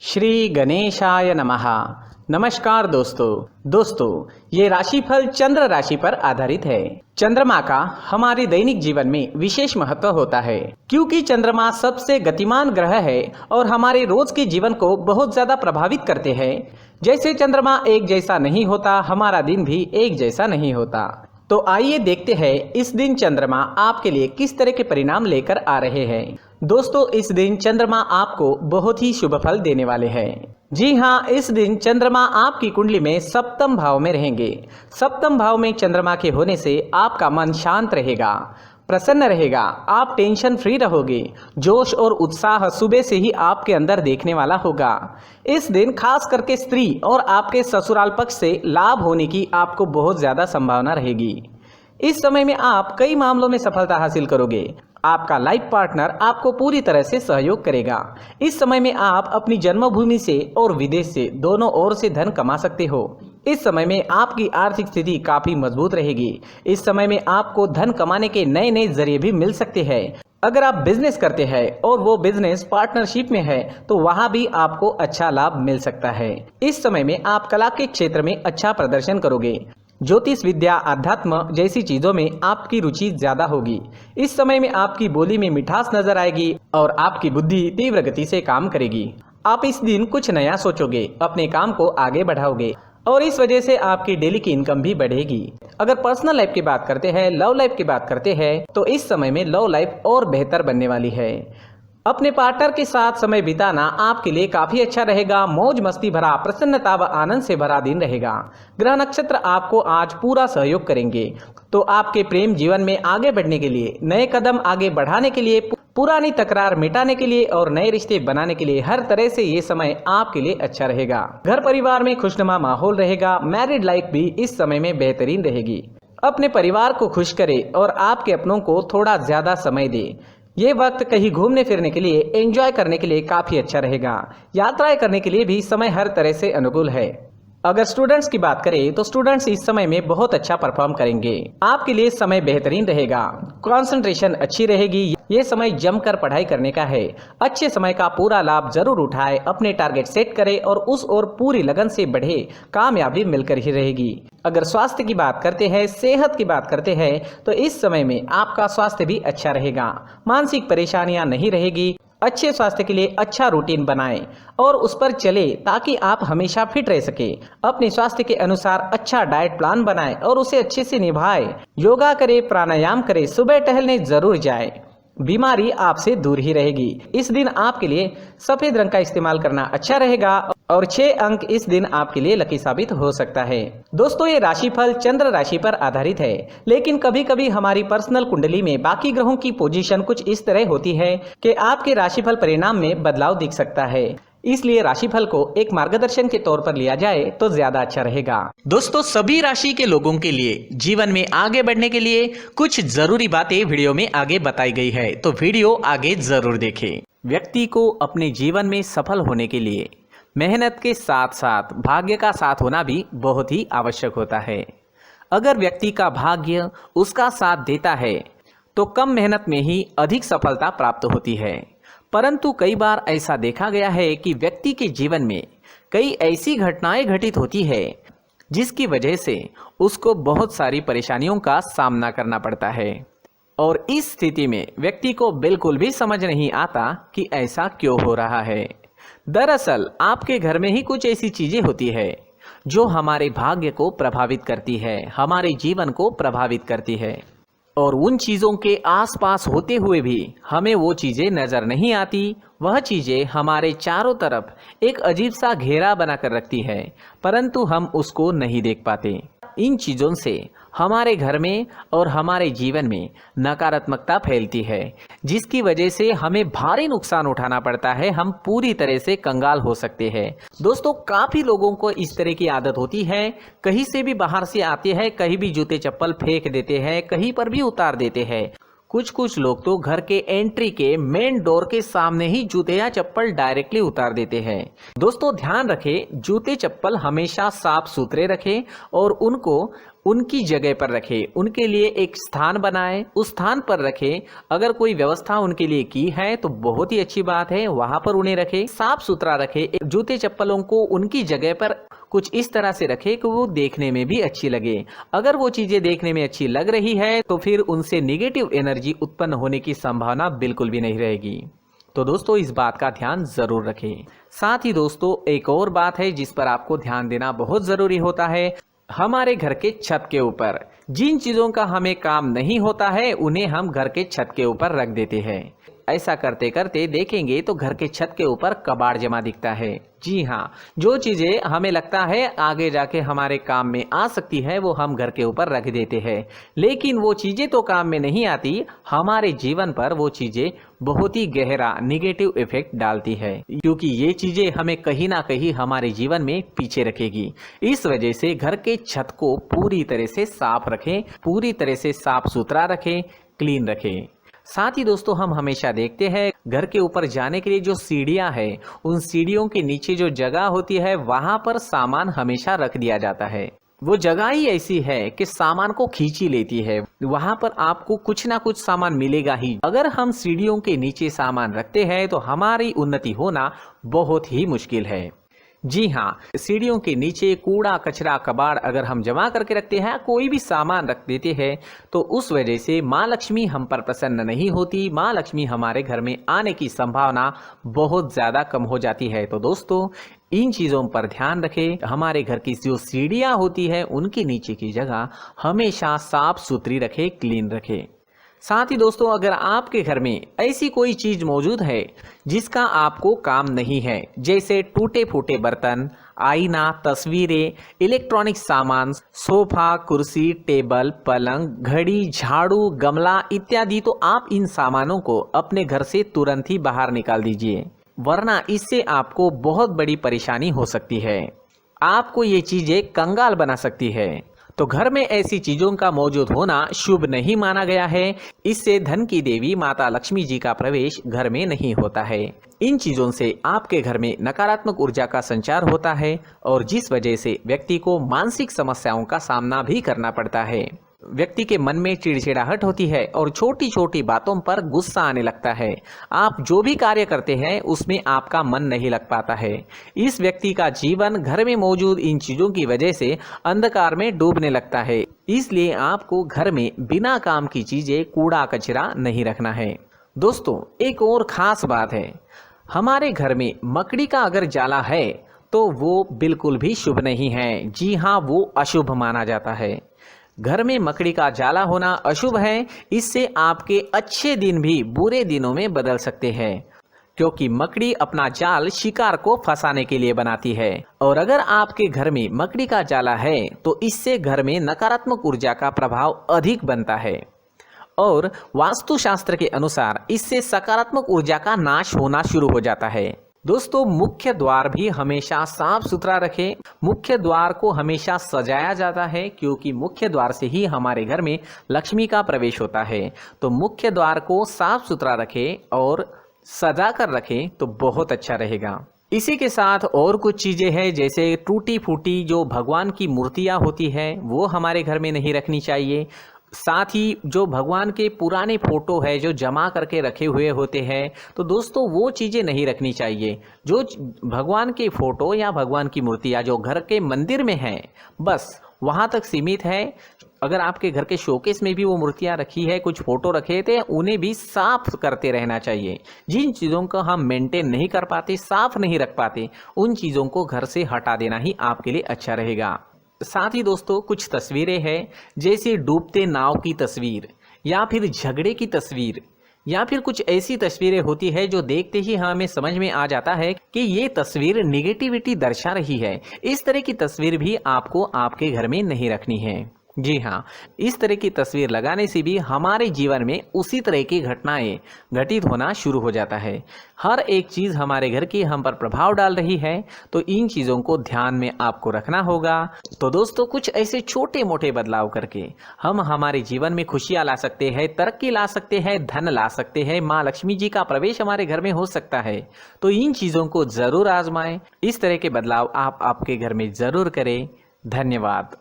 श्री गणेशाय नमः। नमस्कार दोस्तों ये राशिफल चंद्र राशि पर आधारित है। चंद्रमा का हमारे दैनिक जीवन में विशेष महत्व होता है क्योंकि चंद्रमा सबसे गतिमान ग्रह है और हमारे रोज के जीवन को बहुत ज्यादा प्रभावित करते हैं। जैसे चंद्रमा एक जैसा नहीं होता, हमारा दिन भी एक जैसा नहीं होता। तो आइए देखते हैं इस दिन चंद्रमा आपके लिए किस तरह के परिणाम लेकर आ रहे हैं। दोस्तों, इस दिन चंद्रमा आपको बहुत ही शुभ फल देने वाले हैं। जी हाँ, इस दिन चंद्रमा आपकी कुंडली में सप्तम भाव में रहेंगे। सप्तम भाव में चंद्रमा के होने से आपका मन शांत रहेगा, प्रसन्न रहेगा, आप टेंशन फ्री रहोगे। जोश और उत्साह सुबह से ही आपके अंदर देखने वाला होगा। इस दिन खास करके स्त्री और आपके ससुराल पक्ष से लाभ होने की आपको बहुत ज़्यादा संभावना रहेगी। इस समय में आप कई मामलों में सफलता हासिल करोगे। आपका लाइफ पार्टनर आपको पूरी तरह से सहयोग करेगा। इस समय में आप अपनी जन्मभूमि से और विदेश से दोनों ओर से धन कमा सकते हो। इस समय में आपकी आर्थिक स्थिति काफी मजबूत रहेगी। इस समय में आपको धन कमाने के नए नए जरिए भी मिल सकते हैं। अगर आप बिजनेस करते हैं और वो बिजनेस पार्टनरशिप में है तो वहां भी आपको अच्छा लाभ मिल सकता है। इस समय में आप कला के क्षेत्र में अच्छा प्रदर्शन करोगे। ज्योतिष विद्या, अध्यात्म जैसी चीजों में आपकी रुचि ज्यादा होगी। इस समय में आपकी बोली में मिठास नजर आएगी और आपकी बुद्धि तीव्र गति से काम करेगी। आप इस दिन कुछ नया सोचोगे, अपने काम को आगे बढ़ाओगे और इस वजह से आपकी डेली की इनकम भी बढ़ेगी। अगर पर्सनल लाइफ की बात करते हैं, लव लाइफ की बात करते हैं तो इस समय में लव लाइफ और बेहतर बनने वाली है। अपने पार्टनर के साथ समय बिताना आपके लिए काफी अच्छा रहेगा। मौज मस्ती भरा, प्रसन्नता व आनंद से भरा दिन रहेगा। ग्रह नक्षत्र आपको आज पूरा सहयोग करेंगे। तो आपके प्रेम जीवन में आगे बढ़ने के लिए, नए कदम आगे बढ़ाने के लिए, पुरानी तकरार मिटाने के लिए और नए रिश्ते बनाने के लिए हर तरह से ये समय आपके लिए अच्छा रहेगा। घर परिवार में खुशनुमा माहौल रहेगा। मैरिड लाइफ भी इस समय में बेहतरीन रहेगी। अपने परिवार को खुश करे और आपके अपनों को थोड़ा ज्यादा समय दे। ये वक्त कहीं घूमने फिरने के लिए, एंजॉय करने के लिए काफी अच्छा रहेगा। यात्राएं करने के लिए भी समय हर तरह से अनुकूल है। अगर स्टूडेंट्स की बात करें तो स्टूडेंट्स इस समय में बहुत अच्छा परफॉर्म करेंगे। आपके लिए समय बेहतरीन रहेगा, कंसंट्रेशन अच्छी रहेगी। ये समय जमकर पढ़ाई करने का है। अच्छे समय का पूरा लाभ जरूर उठाए, अपने टारगेट सेट करें और उस ओर पूरी लगन से बढ़े। कामयाबी मिलकर ही रहेगी। अगर स्वास्थ्य की बात करते हैं, सेहत की बात करते हैं तो इस समय में आपका स्वास्थ्य भी अच्छा रहेगा। मानसिक परेशानियां नहीं रहेगी। अच्छे स्वास्थ्य के लिए अच्छा रूटीन बनाएं और उस पर चले ताकि आप हमेशा फिट रह सके। अपने स्वास्थ्य के अनुसार अच्छा डाइट प्लान बनाएं और उसे अच्छे से निभाएं। योगा करें, प्राणायाम करें, सुबह टहलने जरूर जाएं। बीमारी आपसे दूर ही रहेगी। इस दिन आपके लिए सफेद रंग का इस्तेमाल करना अच्छा रहेगा और 6 अंक इस दिन आपके लिए लकी साबित हो सकता है। दोस्तों, ये राशिफल चंद्र राशि पर आधारित है, लेकिन कभी कभी हमारी पर्सनल कुंडली में बाकी ग्रहों की पोजीशन कुछ इस तरह होती है कि आपके राशिफल परिणाम में बदलाव दिख सकता है। इसलिए राशिफल को एक मार्गदर्शन के तौर पर लिया जाए तो ज्यादा अच्छा रहेगा। दोस्तों, सभी राशि के लोगों के लिए जीवन में आगे बढ़ने के लिए कुछ जरूरी बातें वीडियो में आगे बताई गई है, तो वीडियो आगे जरूर देखें। व्यक्ति को अपने जीवन में सफल होने के लिए मेहनत के साथ साथ भाग्य का साथ होना भी बहुत ही आवश्यक होता है। अगर व्यक्ति का भाग्य उसका साथ देता है तो कम मेहनत में ही अधिक सफलता प्राप्त होती है। परंतु कई बार ऐसा देखा गया है कि व्यक्ति के जीवन में कई ऐसी घटनाएं घटित होती है जिसकी वजह से उसको बहुत सारी परेशानियों का सामना करना पड़ता है और इस स्थिति में व्यक्ति को बिल्कुल भी समझ नहीं आता कि ऐसा क्यों हो रहा है। दरअसल आपके घर में ही कुछ ऐसी चीजें होती है जो हमारे भाग्य को प्रभावित करती है, हमारे जीवन को प्रभावित करती है और उन चीज़ों के आसपास होते हुए भी हमें वो चीज़ें नज़र नहीं आती। वह चीज़ें हमारे चारों तरफ एक अजीब सा घेरा बनाकर रखती है, परंतु हम उसको नहीं देख पाते। इन चीज़ों से हमारे घर में और हमारे जीवन में नकारात्मकता फैलती है, जिसकी वजह से हमें भारी नुकसान उठाना पड़ता है। हम पूरी तरह से कंगाल हो सकते हैं। दोस्तों, काफ़ी लोगों को इस तरह की आदत होती है, कहीं से भी बाहर से आते हैं, कहीं भी जूते चप्पल फेंक देते हैं, कहीं पर भी उतार देते हैं। कुछ लोग तो घर के एंट्री के मेन डोर के सामने ही जूते या चप्पल डायरेक्टली उतार देते हैं। दोस्तों, ध्यान रखें, जूते चप्पल हमेशा साफ सुथरे रखें और उनको उनकी जगह पर रखें, उनके लिए एक स्थान बनाएं, उस स्थान पर रखें। अगर कोई व्यवस्था उनके लिए की है तो बहुत ही अच्छी बात है, वहां पर उन्हें रखें, साफ सुथरा रखें। जूते चप्पलों को उनकी जगह पर कुछ इस तरह से रखें कि वो देखने में भी अच्छी लगे। अगर वो चीजें देखने में अच्छी लग रही है तो फिर उनसे नेगेटिव एनर्जी उत्पन्न होने की संभावना बिल्कुल भी नहीं रहेगी। तो दोस्तों इस बात का ध्यान जरूर रखें। साथ ही दोस्तों एक और बात है जिस पर आपको ध्यान देना बहुत जरूरी होता है। हमारे घर के छत के ऊपर जिन चीजों का हमें काम नहीं होता है उन्हें हम घर के छत के ऊपर रख देते हैं। ऐसा करते करते देखेंगे तो घर के छत के ऊपर कबाड़ जमा दिखता है। जी हाँ, जो चीजें हमें लगता है आगे जाके हमारे काम में आ सकती है वो हम घर के ऊपर रख देते हैं, लेकिन वो चीजें तो काम में नहीं आती, हमारे जीवन पर वो चीजें बहुत ही गहरा निगेटिव इफेक्ट डालती है, क्योंकि ये चीजें हमें कहीं ना कहीं हमारे जीवन में पीछे रखेगी। इस वजह से घर के छत को पूरी तरह से साफ रखें, पूरी तरह से साफ सुथरा रखें, क्लीन रखें। साथ ही दोस्तों हम हमेशा देखते हैं घर के ऊपर जाने के लिए जो सीढ़ियां हैं, उन सीढ़ियों के नीचे जो जगह होती है वहां पर सामान हमेशा रख दिया जाता है। वो जगह ही ऐसी है कि सामान को खींची लेती है, वहां पर आपको कुछ ना कुछ सामान मिलेगा ही। अगर हम सीढ़ियों के नीचे सामान रखते हैं तो हमारी उन्नति होना बहुत ही मुश्किल है। जी हाँ, सीढ़ियों के नीचे कूड़ा कचरा कबाड़ अगर हम जमा करके रखते हैं, कोई भी सामान रख देते हैं, तो उस वजह से माँ लक्ष्मी हम पर प्रसन्न नहीं होती, माँ लक्ष्मी हमारे घर में आने की संभावना बहुत ज़्यादा कम हो जाती है। तो दोस्तों इन चीज़ों पर ध्यान रखें। हमारे घर की जो सीढ़ियाँ होती है उनके नीचे की जगह हमेशा साफ सुथरी रखें, क्लीन रखें। साथ ही दोस्तों अगर आपके घर में ऐसी कोई चीज मौजूद है जिसका आपको काम नहीं है, जैसे टूटे फूटे बर्तन, आईना, तस्वीरें, इलेक्ट्रॉनिक सामान, सोफा, कुर्सी, टेबल, पलंग, घड़ी, झाड़ू, गमला इत्यादि, तो आप इन सामानों को अपने घर से तुरंत ही बाहर निकाल दीजिए, वरना इससे आपको बहुत बड़ी परेशानी हो सकती है। आपको ये चीजें कंगाल बना सकती है। तो घर में ऐसी चीजों का मौजूद होना शुभ नहीं माना गया है। इससे धन की देवी माता लक्ष्मी जी का प्रवेश घर में नहीं होता है। इन चीजों से आपके घर में नकारात्मक ऊर्जा का संचार होता है और जिस वजह से व्यक्ति को मानसिक समस्याओं का सामना भी करना पड़ता है। व्यक्ति के मन में चिड़चिड़ाहट होती है और छोटी छोटी बातों पर गुस्सा आने लगता है। आप जो भी कार्य करते हैं उसमें आपका मन नहीं लग पाता है। इस व्यक्ति का जीवन घर में मौजूद इन चीजों की वजह से अंधकार में डूबने लगता है। इसलिए आपको घर में बिना काम की चीजें, कूड़ा कचरा नहीं रखना है। दोस्तों एक और खास बात है, हमारे घर में मकड़ी का अगर जाला है तो वो बिल्कुल भी शुभ नहीं है। जी हाँ, वो अशुभ माना जाता है। घर में मकड़ी का जाला होना अशुभ है। इससे आपके अच्छे दिन भी बुरे दिनों में बदल सकते हैं, क्योंकि मकड़ी अपना जाल शिकार को फंसाने के लिए बनाती है। और अगर आपके घर में मकड़ी का जाला है तो इससे घर में नकारात्मक ऊर्जा का प्रभाव अधिक बनता है और वास्तुशास्त्र के अनुसार इससे सकारात्मक ऊर्जा का नाश होना शुरू हो जाता है। दोस्तों मुख्य द्वार भी हमेशा साफ सुथरा रखें। मुख्य द्वार को हमेशा सजाया जाता है, क्योंकि मुख्य द्वार से ही हमारे घर में लक्ष्मी का प्रवेश होता है। तो मुख्य द्वार को साफ सुथरा रखें और सजा कर रखें तो बहुत अच्छा रहेगा। इसी के साथ और कुछ चीजें हैं, जैसे टूटी फूटी जो भगवान की मूर्तियां होती है वो हमारे घर में नहीं रखनी चाहिए। साथ ही जो भगवान के पुराने फोटो है जो जमा करके रखे हुए होते हैं, तो दोस्तों वो चीज़ें नहीं रखनी चाहिए। जो भगवान के फोटो या भगवान की मूर्तियाँ जो घर के मंदिर में हैं बस वहाँ तक सीमित है। अगर आपके घर के शोकेस में भी वो मूर्तियाँ रखी है, कुछ फोटो रखे थे, उन्हें भी साफ करते रहना चाहिए। जिन चीज़ों को हम मेंटेन नहीं कर पाते, साफ नहीं रख पाते, उन चीज़ों को घर से हटा देना ही आपके लिए अच्छा रहेगा। साथ ही दोस्तों कुछ तस्वीरें हैं, जैसे डूबते नाव की तस्वीर या फिर झगड़े की तस्वीर या फिर कुछ ऐसी तस्वीरें होती है जो देखते ही हमें समझ में आ जाता है कि ये तस्वीर निगेटिविटी दर्शा रही है। इस तरह की तस्वीर भी आपको आपके घर में नहीं रखनी है। जी हाँ, इस तरह की तस्वीर लगाने से भी हमारे जीवन में उसी तरह की घटनाएं घटित होना शुरू हो जाता है। हर एक चीज़ हमारे घर की हम पर प्रभाव डाल रही है, तो इन चीज़ों को ध्यान में आपको रखना होगा। तो दोस्तों कुछ ऐसे छोटे मोटे बदलाव करके हम हमारे जीवन में खुशियाँ ला सकते हैं, तरक्की ला सकते हैं, धन ला सकते हैं, माँ लक्ष्मी जी का प्रवेश हमारे घर में हो सकता है। तो इन चीज़ों को ज़रूर आजमाएं। इस तरह के बदलाव आप आपके घर में ज़रूर करें। धन्यवाद।